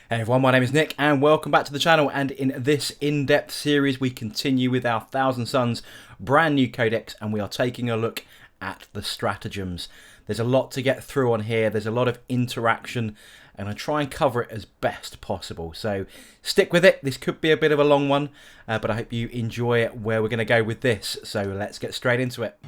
Hey everyone, my name is Nick and welcome back to the channel, and in this in-depth series we continue with our Thousand Sons brand new codex and we are taking a look at the stratagems. There's a lot to get through on here, there's a lot of interaction and I try and cover it as best possible. So stick with it, this could be a bit of a long one, but I hope you enjoy where we're going to go with this. So let's get straight into it.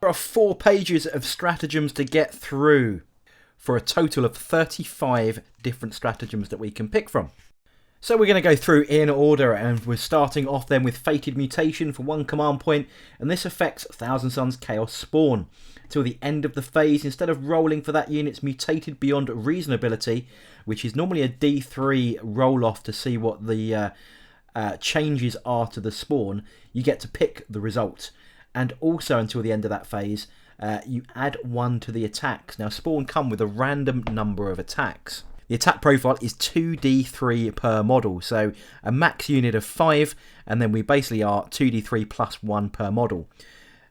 There are 4 pages of stratagems to get through for a total of 35 different stratagems that we can pick from. So we're going to go through in order, and we're starting off then with Fated Mutation for 1 command point, and this affects Thousand Sons Chaos Spawn. Till the end of the phase, instead of rolling for that unit's mutated beyond reasonability, which is normally a D3 roll off to see what the changes are to the spawn, you get to pick the result. And also until the end of that phase, you add 1 to the attacks. Now spawn come with a random number of attacks. The attack profile is 2d3 per model, so a max unit of 5, and then we basically are 2d3 plus 1 per model.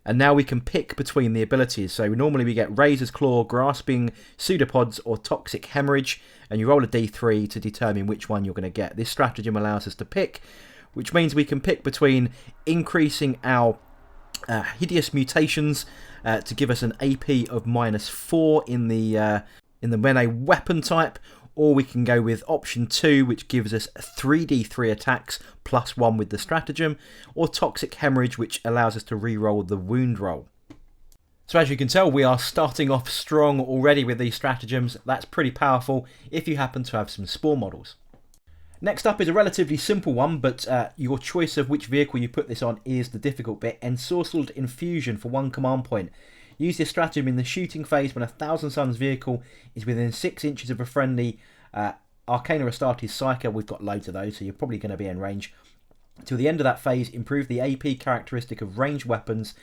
And now we can pick between the abilities. So normally we get Razor's Claw, Grasping, Pseudopods or Toxic Hemorrhage, and you roll a d3 to determine which one you're going to get. This stratagem allows us to pick, which means we can pick between increasing our hideous mutations to give us an AP of -4 in the melee weapon type, or we can go with option 2, which gives us 3d3 attacks plus 1 with the stratagem, or Toxic Hemorrhage, which allows us to re-roll the wound roll. So as you can tell, we are starting off strong already with these stratagems. That's pretty powerful if you happen to have some spawn models. Next up is a relatively simple one, but your choice of which vehicle you put this on is the difficult bit. Sorcered Infusion for 1 command point. Use this stratagem in the shooting phase when a Thousand Sons vehicle is within 6 inches of a friendly Arcana Astartes Psyker. We've got loads of those, so you're probably going to be in range. Till the end of that phase, improve the AP characteristic of ranged weapons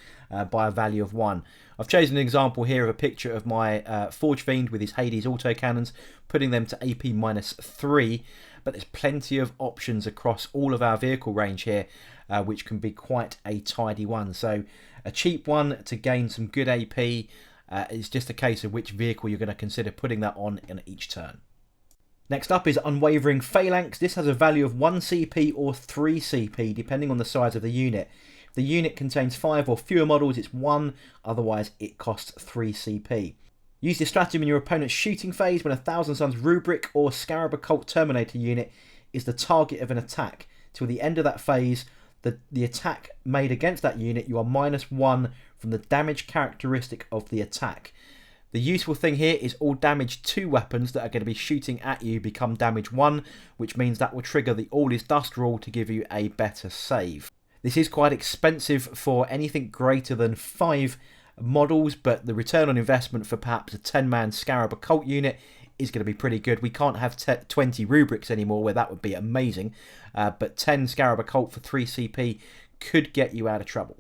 by a value of 1. I've chosen an example here of a picture of my Forge Fiend with his Hades autocannons, putting them to AP -3, but there's plenty of options across all of our vehicle range here, which can be quite a tidy one. So a cheap one to gain some good AP. It's just a case of which vehicle you're going to consider putting that on in each turn. Next up is Unwavering Phalanx. This has a value of 1 CP or 3 CP, depending on the size of the unit. If the unit contains 5 or fewer models, it's 1, otherwise it costs 3 CP. Use this stratagem in your opponent's shooting phase when a Thousand Sons Rubric or Scarab Occult Terminator unit is the target of an attack. Till the end of that phase, the attack made against that unit, you are -1 from the damage characteristic of the attack. The useful thing here is all damage 2 weapons that are going to be shooting at you become damage 1, which means that will trigger the All is Dust rule to give you a better save. This is quite expensive for anything greater than 5 models, but the return on investment for perhaps a 10-man Scarab Occult unit is going to be pretty good. We can't have 20 Rubrics anymore, where that would be amazing, but 10 Scarab Occult for 3 CP could get you out of trouble.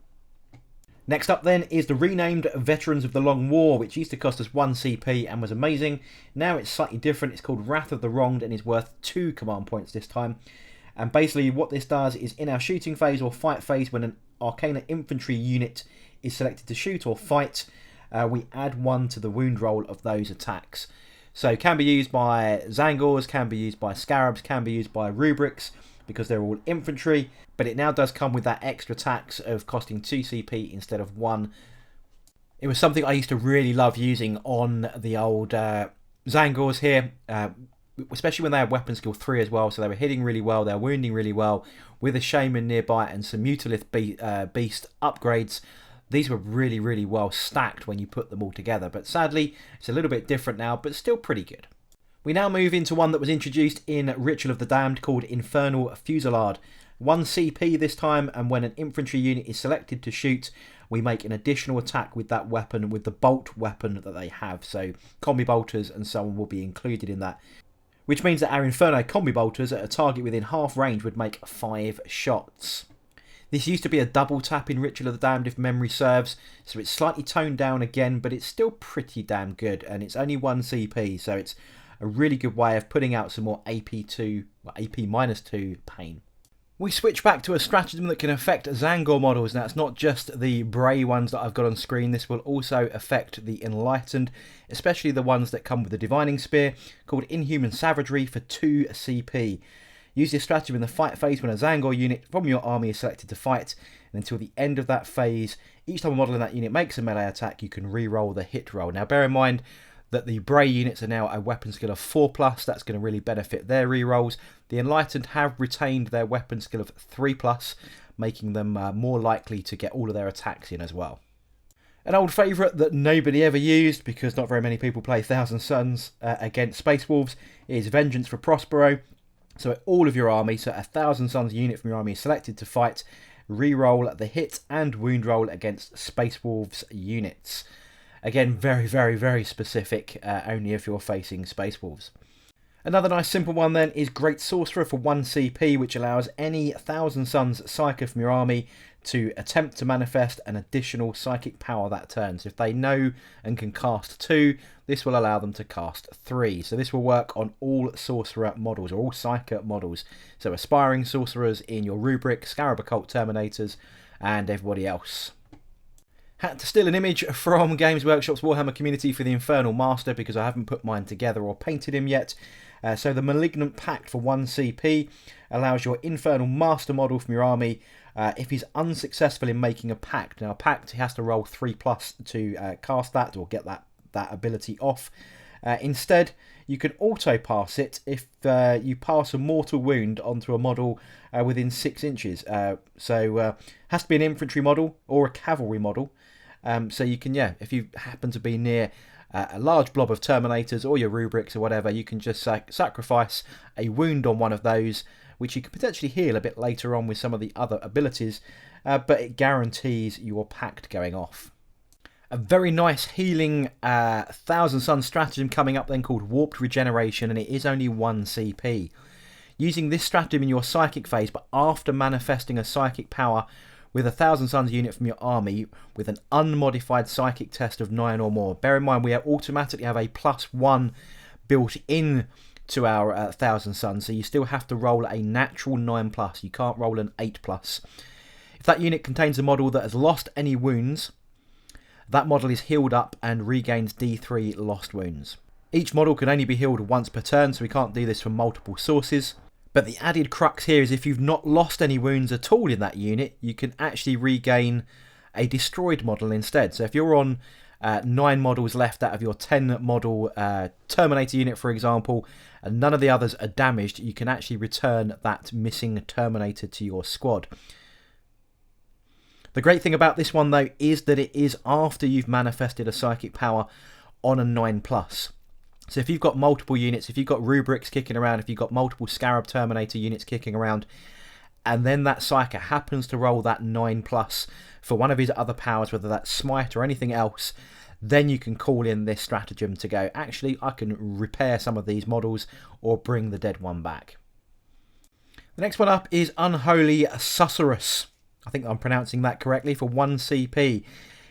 Next up then is the renamed Veterans of the Long War, which used to cost us 1 CP and was amazing. Now it's slightly different. It's called Wrath of the Wronged and is worth 2 command points this time. And basically what this does is in our shooting phase or fight phase, when an Arcana Infantry unit is selected to shoot or fight, we add 1 to the wound roll of those attacks. So it can be used by Zangors, can be used by Scarabs, can be used by Rubrics, because they're all infantry, but it now does come with that extra tax of costing 2 CP instead of 1. It was something I used to really love using on the old Zangors here, especially when they had weapon skill 3 as well, so they were hitting really well, they were wounding really well, with a Shaman nearby and some Mutalith Beast upgrades. These were really, really well stacked when you put them all together, but sadly it's a little bit different now, but still pretty good. We now move into one that was introduced in Ritual of the Damned called Infernal Fusillade. 1 CP this time, and when an infantry unit is selected to shoot, we make an additional attack with that weapon, with the bolt weapon that they have. So combi bolters and so on will be included in that, which means that our Inferno combi bolters at a target within half range would make 5 shots. This used to be a double tap in Ritual of the Damned if memory serves, so it's slightly toned down again, but it's still pretty damn good, and it's only 1 CP, so it's a really good way of putting out some more AP2, AP -2 pain. We switch back to a stratagem that can affect Zangor models. Now, it's not just the Bray ones that I've got on screen. This will also affect the Enlightened, especially the ones that come with the Divining Spear, called Inhuman Savagery for 2 CP. Use this stratagem in the fight phase when a Zangor unit from your army is selected to fight, and until the end of that phase, each time a model in that unit makes a melee attack, you can re-roll the hit roll. Now, bear in mind that the Bray units are now a weapon skill of 4+, that's going to really benefit their re-rolls. The Enlightened have retained their weapon skill of 3+, making them more likely to get all of their attacks in as well. An old favourite that nobody ever used, because not very many people play Thousand Sons against Space Wolves, is Vengeance for Prospero. So all of your army, so a Thousand Sons unit from your army is selected to fight, re-roll the hit and wound roll against Space Wolves units. Again, very, very, very specific, only if you're facing Space Wolves. Another nice simple one then is Great Sorcerer for 1 CP, which allows any Thousand Sons Psyker from your army to attempt to manifest an additional psychic power that turn. So if they know and can cast 2, this will allow them to cast 3. So this will work on all Sorcerer models, or all Psyker models. So Aspiring Sorcerers in your Rubric, Scarab Occult Terminators, and everybody else. Had to steal an image from Games Workshop's Warhammer community for the Infernal Master because I haven't put mine together or painted him yet. So the Malignant Pact for 1 CP allows your Infernal Master model from your army, if he's unsuccessful in making a pact. Now, a pact, he has to roll 3+ to cast that or get that ability off. Instead, you can auto-pass it if you pass a mortal wound onto a model within 6 inches. So has to be an infantry model or a cavalry model. So you can, if you happen to be near a large blob of Terminators or your Rubrics or whatever, you can just sacrifice a wound on one of those, which you can potentially heal a bit later on with some of the other abilities, but it guarantees your pact going off. A very nice healing Thousand Sons stratagem coming up then called Warped Regeneration, and it is only 1 CP. Using this stratagem in your psychic phase, but after manifesting a psychic power with a Thousand Sons unit from your army with an unmodified psychic test of 9 or more. Bear in mind we automatically have a +1 built in to our Thousand Sons, so you still have to roll a natural 9+. You can't roll an 8+. If that unit contains a model that has lost any wounds, that model is healed up and regains D3 lost wounds. Each model can only be healed once per turn, so we can't do this from multiple sources. But the added crux here is if you've not lost any wounds at all in that unit, you can actually regain a destroyed model instead. So if you're on 9 models left out of your 10 model Terminator unit, for example, and none of the others are damaged, you can actually return that missing Terminator to your squad. The great thing about this one, though, is that it is after you've manifested a psychic power on a 9+. So if you've got multiple units, if you've got Rubrics kicking around, if you've got multiple Scarab Terminator units kicking around, and then that Psyker happens to roll that 9+ for one of his other powers, whether that's Smite or anything else, then you can call in this stratagem to go, actually, I can repair some of these models or bring the dead one back. The next one up is Unholy Sorceress. I think I'm pronouncing that correctly, for 1 CP.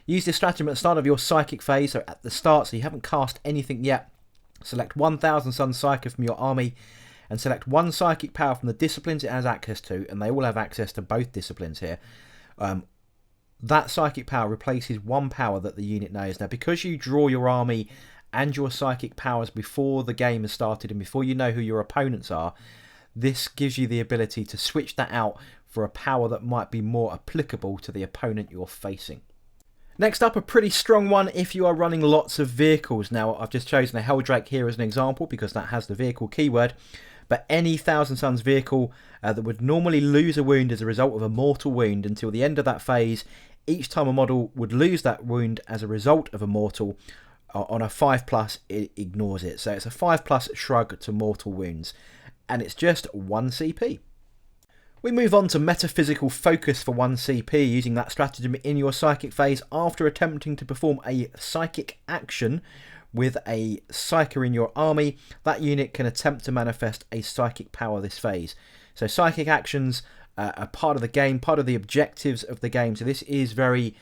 Use this stratagem at the start of your psychic phase, so at the start, so you haven't cast anything yet. Select 1,000 Sons Psyker from your army and select 1 psychic power from the disciplines it has access to, and they all have access to both disciplines here. That psychic power replaces 1 power that the unit knows. Now, because you draw your army and your psychic powers before the game has started and before you know who your opponents are, this gives you the ability to switch that out for a power that might be more applicable to the opponent you're facing. Next up, a pretty strong one if you are running lots of vehicles. Now, I've just chosen a Helldrake here as an example because that has the vehicle keyword. But any Thousand Sons vehicle that would normally lose a wound as a result of a mortal wound until the end of that phase, each time a model would lose that wound as a result of a mortal, on a 5+, it ignores it. So it's a 5+ shrug to mortal wounds. And it's just 1 CP. We move on to Metaphysical Focus for 1 CP, using that stratagem in your psychic phase after attempting to perform a psychic action with a psyker in your army. That unit can attempt to manifest a psychic power this phase. So psychic actions are part of the game, part of the objectives of the game. So this is very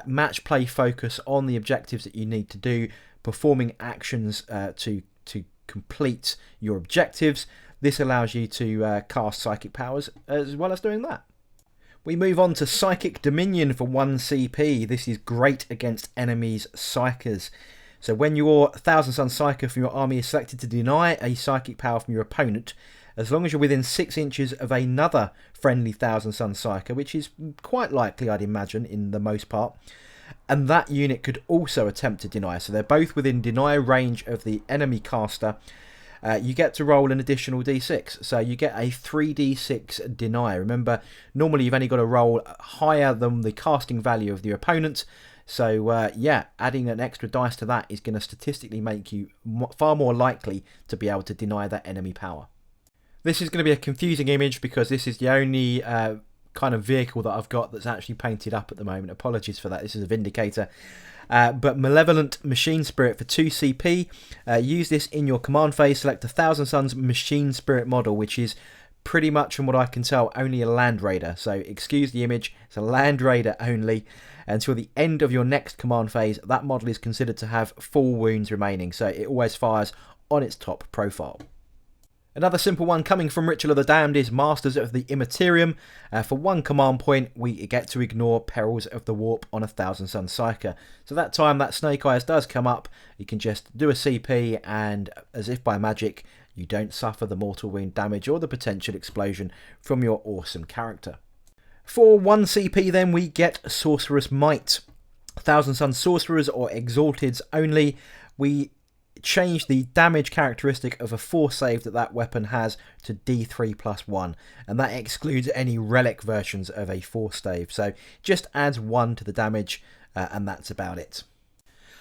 match play focus on the objectives that you need to do, performing actions to complete your objectives. This allows you to cast psychic powers as well as doing that. We move on to Psychic Dominion for 1 CP. This is great against enemies' Psychers. So when your Thousand Sons Psyker from your army is selected to deny a psychic power from your opponent, as long as you're within 6 inches of another friendly Thousand Sons Psyker, which is quite likely, I'd imagine, in the most part, and that unit could also attempt to deny. So they're both within deny range of the enemy caster. You get to roll an additional d6. So you get a 3d6 deny. Remember, normally you've only got to roll higher than the casting value of your opponent. So yeah, adding an extra dice to that is going to statistically make you far more likely to be able to deny that enemy power. This is going to be a confusing image because this is the only kind of vehicle that I've got that's actually painted up at the moment. Apologies for that. This is a Vindicator. But Malevolent Machine Spirit for 2 CP. Use this in your command phase. Select a Thousand Sons Machine Spirit model, which is pretty much, from what I can tell, only a Land Raider. So excuse the image. It's a Land Raider only. Until the end of your next command phase, that model is considered to have 4 wounds remaining. So it always fires on its top profile. Another simple one coming from Ritual of the Damned is Masters of the Immaterium. For 1 command point, we get to ignore Perils of the Warp on a Thousand Sons Psyker. So that time that Snake Eyes does come up, you can just do a CP and, as if by magic, you don't suffer the mortal wound damage or the potential explosion from your awesome character. For 1 CP then, we get Sorcerer's Might. Thousand Sons Sorcerers or Exalteds only. We change the damage characteristic of a force save that weapon has to D3 plus 1, and that excludes any relic versions of a force save, so just adds 1 to the damage, and that's about it.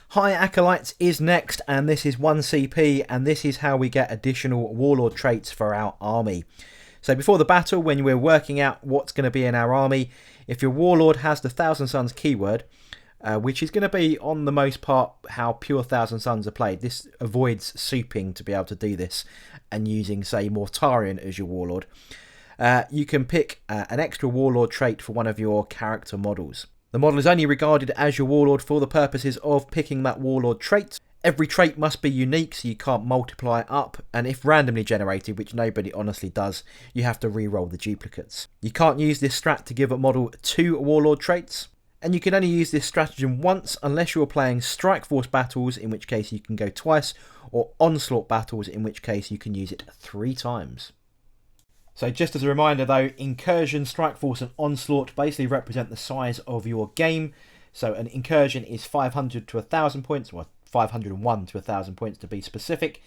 High Acolytes is next, and this is 1 CP, and this is how we get additional warlord traits for our army. So before the battle, when we're working out what's going to be in our army, if your warlord has the Thousand Sons keyword, which is going to be, on the most part, how pure Thousand Sons are played. This avoids souping to be able to do this and using, say, Mortarion as your warlord. You can pick an extra warlord trait for one of your character models. The model is only regarded as your warlord for the purposes of picking that warlord trait. Every trait must be unique, so you can't multiply up, and if randomly generated, which nobody honestly does, you have to re-roll the duplicates. You can't use this strat to give a model 2 warlord traits. And you can only use this stratagem once unless you're playing Strike Force battles, in which case you can go twice, or Onslaught battles, in which case you can use it 3 times. So just as a reminder though, Incursion, Strike Force and Onslaught basically represent the size of your game. So an Incursion is 500 to 1,000 points, or 501 to 1,000 points to be specific.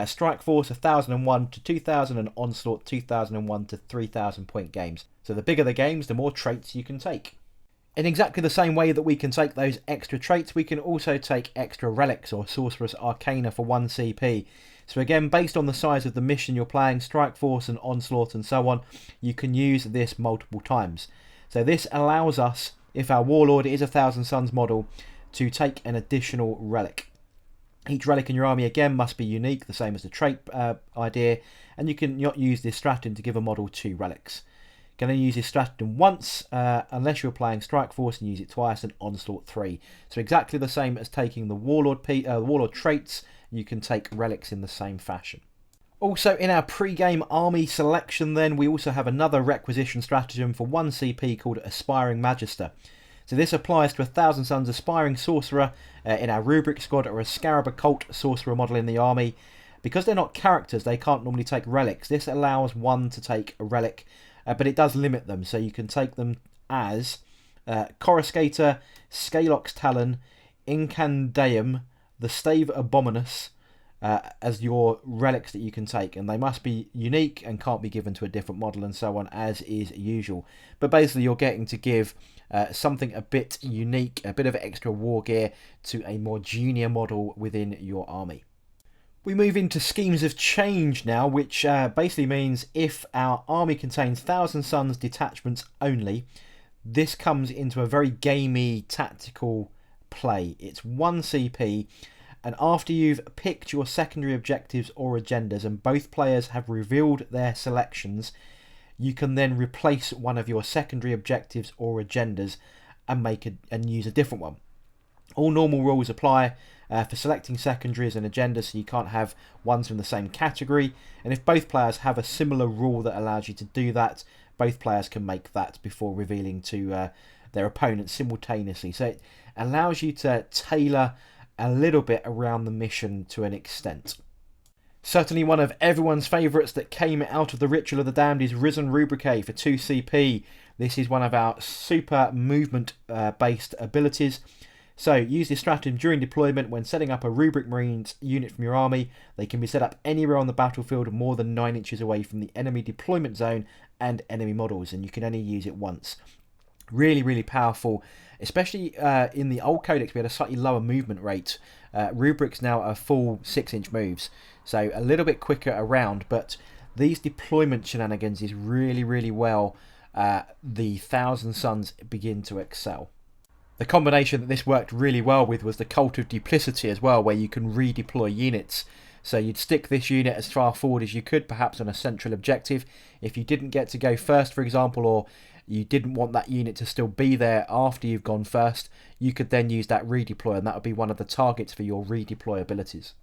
Strike Force 1,001 to 2,000 and Onslaught 2,001 to 3,000 point games. So the bigger the games, the more traits you can take. In exactly the same way that we can take those extra traits, we can also take extra relics or Sorcerer's Arcana for 1 CP. So again, based on the size of the mission you're playing, Strike Force and Onslaught and so on, you can use this multiple times. So this allows us, if our Warlord is a Thousand Sons model, to take an additional relic. Each relic in your army again must be unique, the same as the trait idea, and you can not use this stratagem to give a model 2 relics. You can only use this stratagem once, unless you're playing Strike Force and use it twice, and Onslaught 3. So exactly the same as taking the Warlord traits, you can take relics in the same fashion. Also in our pre-game army selection then, we also have another requisition stratagem for 1 CP called Aspiring Magister. So this applies to a Thousand Sons Aspiring Sorcerer in our Rubric Squad, or a Scarab Occult Sorcerer model in the army. Because they're not characters, they can't normally take relics. This allows one to take a relic, but it does limit them, so you can take them as Coruscator, Scalox Talon, Incandeum, the Stave Abominus as your relics that you can take, and they must be unique and can't be given to a different model and so on, as is usual. But basically you're getting to give something a bit unique, a bit of extra war gear to a more junior model within your army. We move into Schemes of Change now, which basically means if our army contains Thousand Sons detachments only, this comes into a very gamey tactical play. It's 1 CP, and after you've picked your secondary objectives or agendas and both players have revealed their selections, you can then replace one of your secondary objectives or agendas and use a different one. All normal rules apply, for selecting secondaries and agendas, so you can't have ones from the same category. And if both players have a similar rule that allows you to do that, both players can make that before revealing to their opponents simultaneously. So it allows you to tailor a little bit around the mission to an extent. Certainly one of everyone's favourites that came out of the Ritual of the Damned is Risen Rubrique for 2 CP. This is one of our super movement based abilities. So use this stratagem during deployment. When setting up a Rubric Marines unit from your army, they can be set up anywhere on the battlefield more than 9 inches away from the enemy deployment zone and enemy models, and you can only use it once. Really, really powerful, especially in the old codex we had a slightly lower movement rate. Rubrics now are full 6-inch moves, so a little bit quicker around, but these deployment shenanigans is really, really well the Thousand Sons begin to excel. The combination that this worked really well with was the Cult of Duplicity as well, where you can redeploy units. So you'd stick this unit as far forward as you could, perhaps on a central objective. If you didn't get to go first, for example, or you didn't want that unit to still be there after you've gone first, you could then use that redeploy, and that would be one of the targets for your redeploy abilities.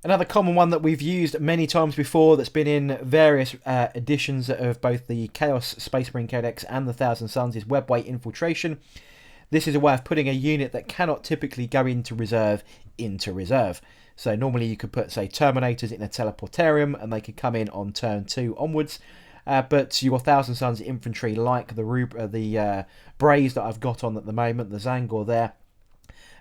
Another common one that we've used many times before that's been in various editions of both the Chaos Space Marine Codex and the Thousand Sons is Webway Infiltration. This is a way of putting a unit that cannot typically go into reserve. So normally you could put, say, Terminators in a Teleportarium and they could come in on turn 2 onwards. But your Thousand Sons infantry, like the Braves that I've got on at the moment, the Zangor there,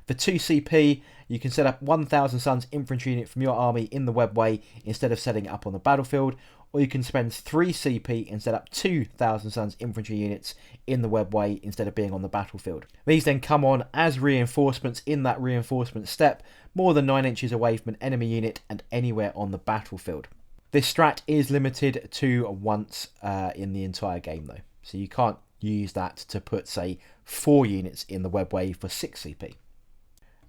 for 2 CP, you can set up 1,000 Sons infantry unit from your army in the webway instead of setting it up on the battlefield. Or you can spend 3 CP and set up 2,000 Sons infantry units in the webway instead of being on the battlefield. These then come on as reinforcements in that reinforcement step, more than 9 inches away from an enemy unit and anywhere on the battlefield. This strat is limited to once in the entire game though, so you can't use that to put, say, 4 units in the webway for 6 CP.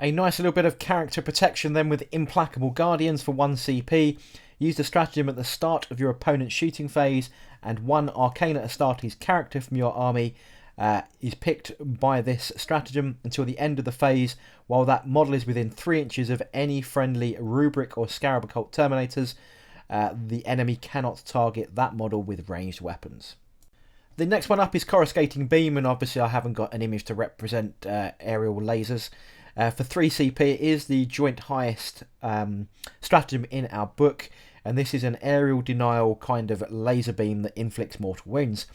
A nice little bit of character protection then with Implacable Guardians for 1 CP. Use the stratagem at the start of your opponent's shooting phase, and 1 Arcana Astartes character from your army is picked by this stratagem until the end of the phase, while that model is within 3 inches of any friendly Rubric or Scarab Occult Terminators. The enemy cannot target that model with ranged weapons. The next one up is Coruscating Beam, and obviously I haven't got an image to represent aerial lasers. For 3 CP, it is the joint highest stratagem in our book, and this is an aerial denial kind of laser beam that inflicts mortal wounds.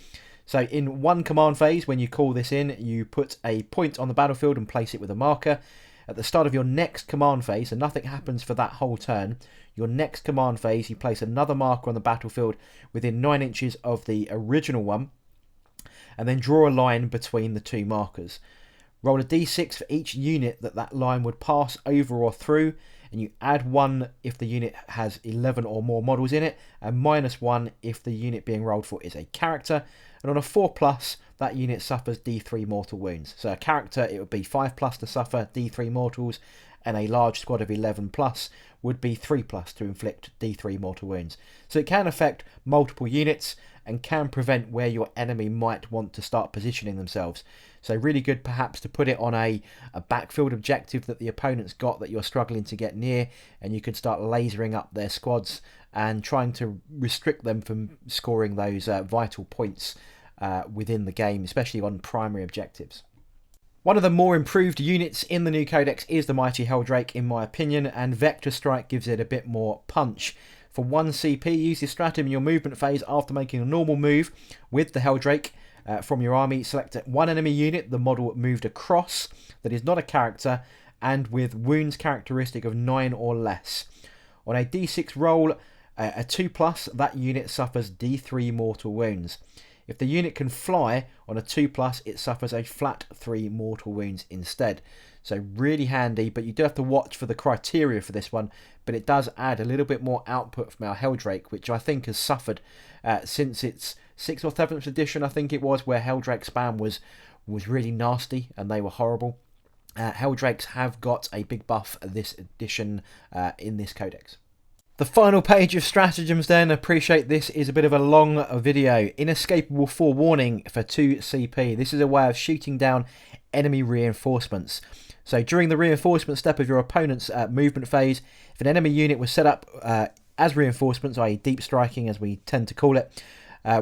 So in 1 command phase, when you call this in, you put a point on the battlefield and place it with a marker. At the start of your next command phase, and nothing happens for that whole turn, your next command phase, you place another marker on the battlefield within 9 inches of the original one, and then draw a line between the 2 markers. Roll a d6 for each unit that line would pass over or through, and you add 1 if the unit has 11 or more models in it, and -1 if the unit being rolled for is a character. And on a 4+, that unit suffers D3 mortal wounds. So a character, it would be 5+ to suffer D3 mortals, and a large squad of 11+ would be 3+ to inflict D3 mortal wounds. So it can affect multiple units and can prevent where your enemy might want to start positioning themselves. So really good perhaps to put it on a backfield objective that the opponent's got that you're struggling to get near, and you can start lasering up their squads and trying to restrict them from scoring those vital points within the game, especially on primary objectives. One of the more improved units in the new codex is the Mighty Helldrake, in my opinion, and Vector Strike gives it a bit more punch. For 1 CP, use this stratagem in your movement phase after making a normal move with the Helldrake from your army. Select 1 enemy unit, the model moved across, that is not a character, and with wounds characteristic of 9 or less. On a d6 roll, a 2+, that unit suffers d3 mortal wounds. If the unit can fly on a 2+, it suffers a flat 3 mortal wounds instead. So really handy, but you do have to watch for the criteria for this one, but it does add a little bit more output from our Helldrake, which I think has suffered since its 6th or 7th edition, I think it was, where Helldrake spam was really nasty and they were horrible. Helldrakes have got a big buff this edition in this codex. The final page of stratagems then, appreciate this is a bit of a long video. Inescapable Forewarning for 2 CP. This is a way of shooting down enemy reinforcements. So during the reinforcement step of your opponent's movement phase, if an enemy unit was set up as reinforcements, i.e. deep striking as we tend to call it,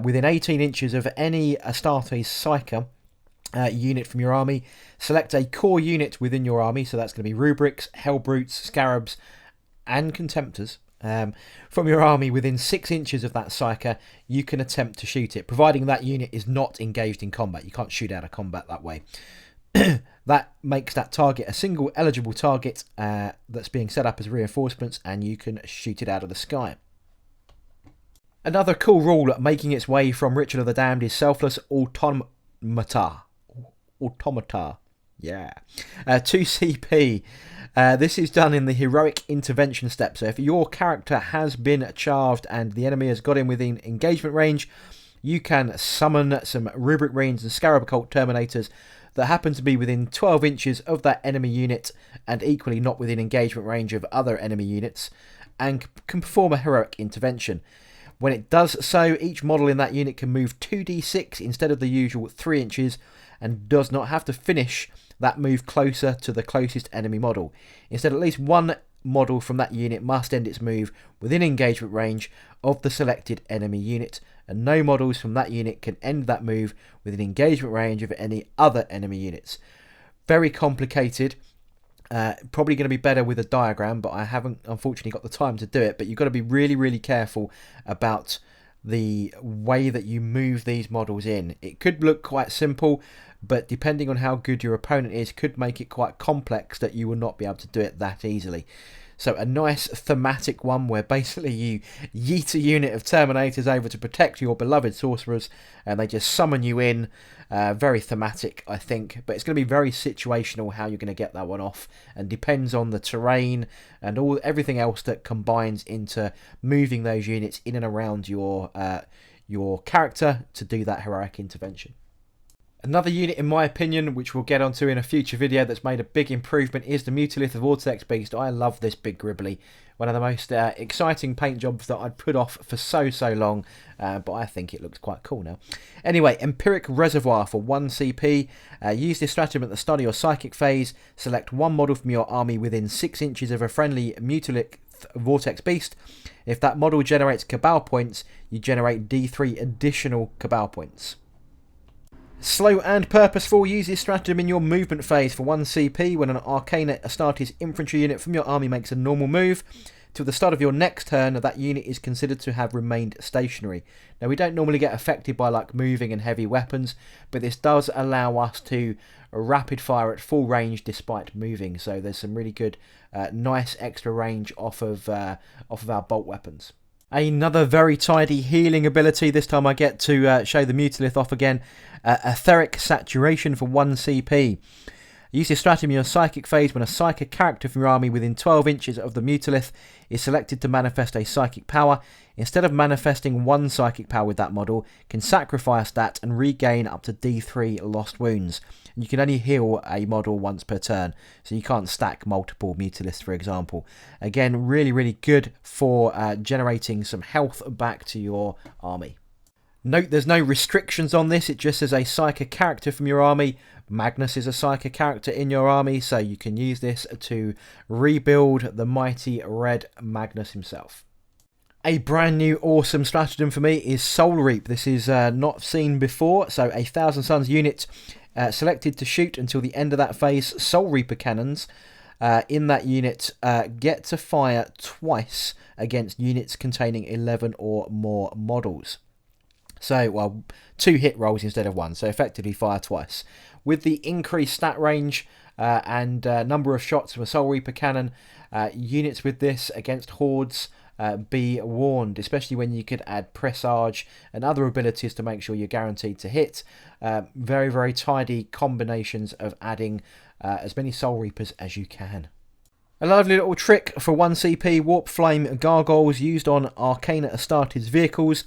within 18 inches of any Astartes Psyker unit from your army, select a core unit within your army, so that's going to be Rubrics, Hellbrutes, Scarabs and Contemptors. From your army within 6 inches of that Psyker, you can attempt to shoot it, providing that unit is not engaged in combat. You can't shoot out of combat that way. That makes that target a single eligible target that's being set up as reinforcements, and you can shoot it out of the sky. Another cool rule making its way from Ritual of the Damned is Selfless Automata. Yeah. 2 CP. This is done in the Heroic Intervention step. So if your character has been charged and the enemy has got him within engagement range, you can summon some Rubric Marines and Scarab Occult Terminators that happen to be within 12 inches of that enemy unit and equally not within engagement range of other enemy units, and can perform a Heroic Intervention. When it does so, each model in that unit can move 2d6 instead of the usual 3 inches, and does not have to finish that move closer to the closest enemy model. Instead, at least one model from that unit must end its move within engagement range of the selected enemy unit, and no models from that unit can end that move within engagement range of any other enemy units. Very complicated. Probably going to be better with a diagram, but I haven't unfortunately got the time to do it. But you've got to be really, really careful about the way that you move these models in. It could look quite simple, but depending on how good your opponent is, could make it quite complex that you will not be able to do it that easily. So a nice thematic one where basically you yeet a unit of Terminators over to protect your beloved Sorcerers, and they just summon you in. Very thematic, I think, but it's going to be very situational how you're going to get that one off, and depends on the terrain and everything else that combines into moving those units in and around your character to do that Heroic Intervention. Another unit, in my opinion, which we'll get onto in a future video, that's made a big improvement is the Mutilith Vortex Beast. I love this big Gribbly. One of the most exciting paint jobs that I'd put off for so long, but I think it looks quite cool now. Anyway, Empiric Reservoir for 1 CP. Use this stratagem at the start of your Psychic phase. Select one model from your army within 6 inches of a friendly Mutilith Vortex Beast. If that model generates Cabal points, you generate D3 additional Cabal points. Slow and Purposeful. Use this stratagem in your movement phase for 1 CP. When an Arcana Astartes infantry unit from your army makes a normal move, till the start of your next turn, that unit is considered to have remained stationary. Now, we don't normally get affected by like moving and heavy weapons, but this does allow us to rapid fire at full range despite moving. So there's some really good, nice extra range off of our bolt weapons. Another very tidy healing ability. This time I get to show the Mutilith off again. Etheric Saturation for 1 CP. Use this stratagem in your Psychic phase when a Psychic character from your army within 12 inches of the Mutilith is selected to manifest a Psychic power. Instead of manifesting one Psychic power with that model, can sacrifice that and regain up to D3 lost wounds. You can only heal a model once per turn, so you can't stack multiple Mutiliths, for example. Again, really, really good for generating some health back to your army. Note there's no restrictions on this, it just says a Psyker character from your army. Magnus is a Psyker character in your army, so you can use this to rebuild the mighty Red Magnus himself. A brand new awesome stratagem for me is Soul Reap. This is not seen before, so a Thousand Sons unit selected to shoot until the end of that phase. Soul Reaper cannons in that unit get to fire twice against units containing 11 or more models. So, well, 2 hit rolls instead of 1, so effectively fire twice. With the increased stat range and number of shots from a Soul Reaper cannon, units with this against hordes, be warned, especially when you could add Presage and other abilities to make sure you're guaranteed to hit. Very, very tidy combinations of adding as many Soul Reapers as you can. A lovely little trick for 1 CP, Warp Flame Gargoyles used on Arcana Astartes vehicles.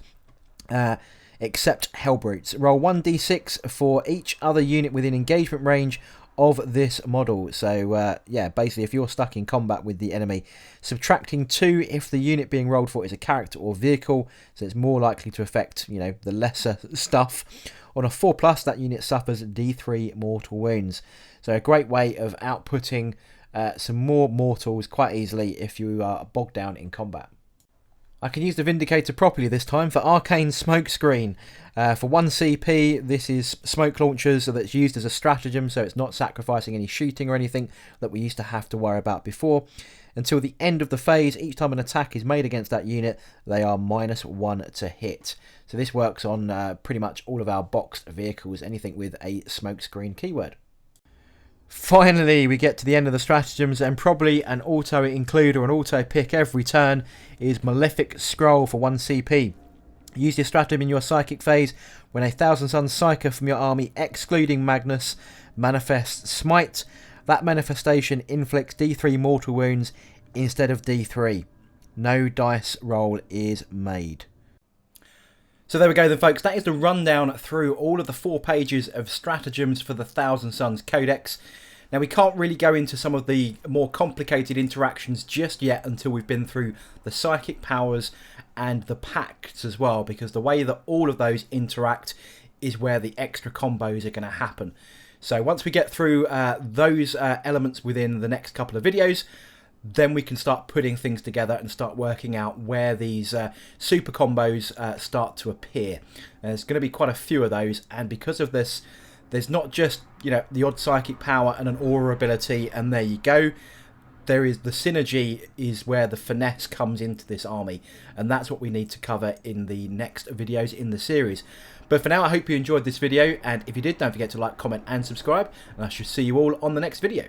Except Hellbrutes. Roll 1d6 for each other unit within engagement range of this model. So yeah, basically if you're stuck in combat with the enemy, subtracting 2 if the unit being rolled for is a character or vehicle, so it's more likely to affect, you know, the lesser stuff. On a 4+, that unit suffers D3 mortal wounds. So a great way of outputting some more mortals quite easily if you are bogged down in combat. I can use the Vindicator properly this time for Arcane Smokescreen. For 1 CP, this is smoke launchers that's used as a stratagem, so it's not sacrificing any shooting or anything that we used to have to worry about before. Until the end of the phase, each time an attack is made against that unit, they are -1 to hit. So this works on pretty much all of our boxed vehicles, anything with a smokescreen keyword. Finally, we get to the end of the stratagems, and probably an auto include or an auto pick every turn is Malefic Scroll for 1 CP. Use this stratagem in your psychic phase when a Thousand Sons Psyker from your army, excluding Magnus, manifests Smite. That manifestation inflicts D3 mortal wounds instead of D3. No dice roll is made. So there we go then, folks. That is the rundown through all of the 4 pages of stratagems for the Thousand Sons Codex. Now, we can't really go into some of the more complicated interactions just yet until we've been through the psychic powers and the pacts as well, because the way that all of those interact is where the extra combos are going to happen. So once we get through those elements within the next couple of videos, then we can start putting things together and start working out where these super combos start to appear. And there's going to be quite a few of those, and because of this, there's not just, you know, the odd psychic power and an aura ability and there you go. There is the synergy is where the finesse comes into this army, and that's what we need to cover in the next videos in the series. But for now, I hope you enjoyed this video, and if you did, don't forget to like, comment and subscribe, and I shall see you all on the next video.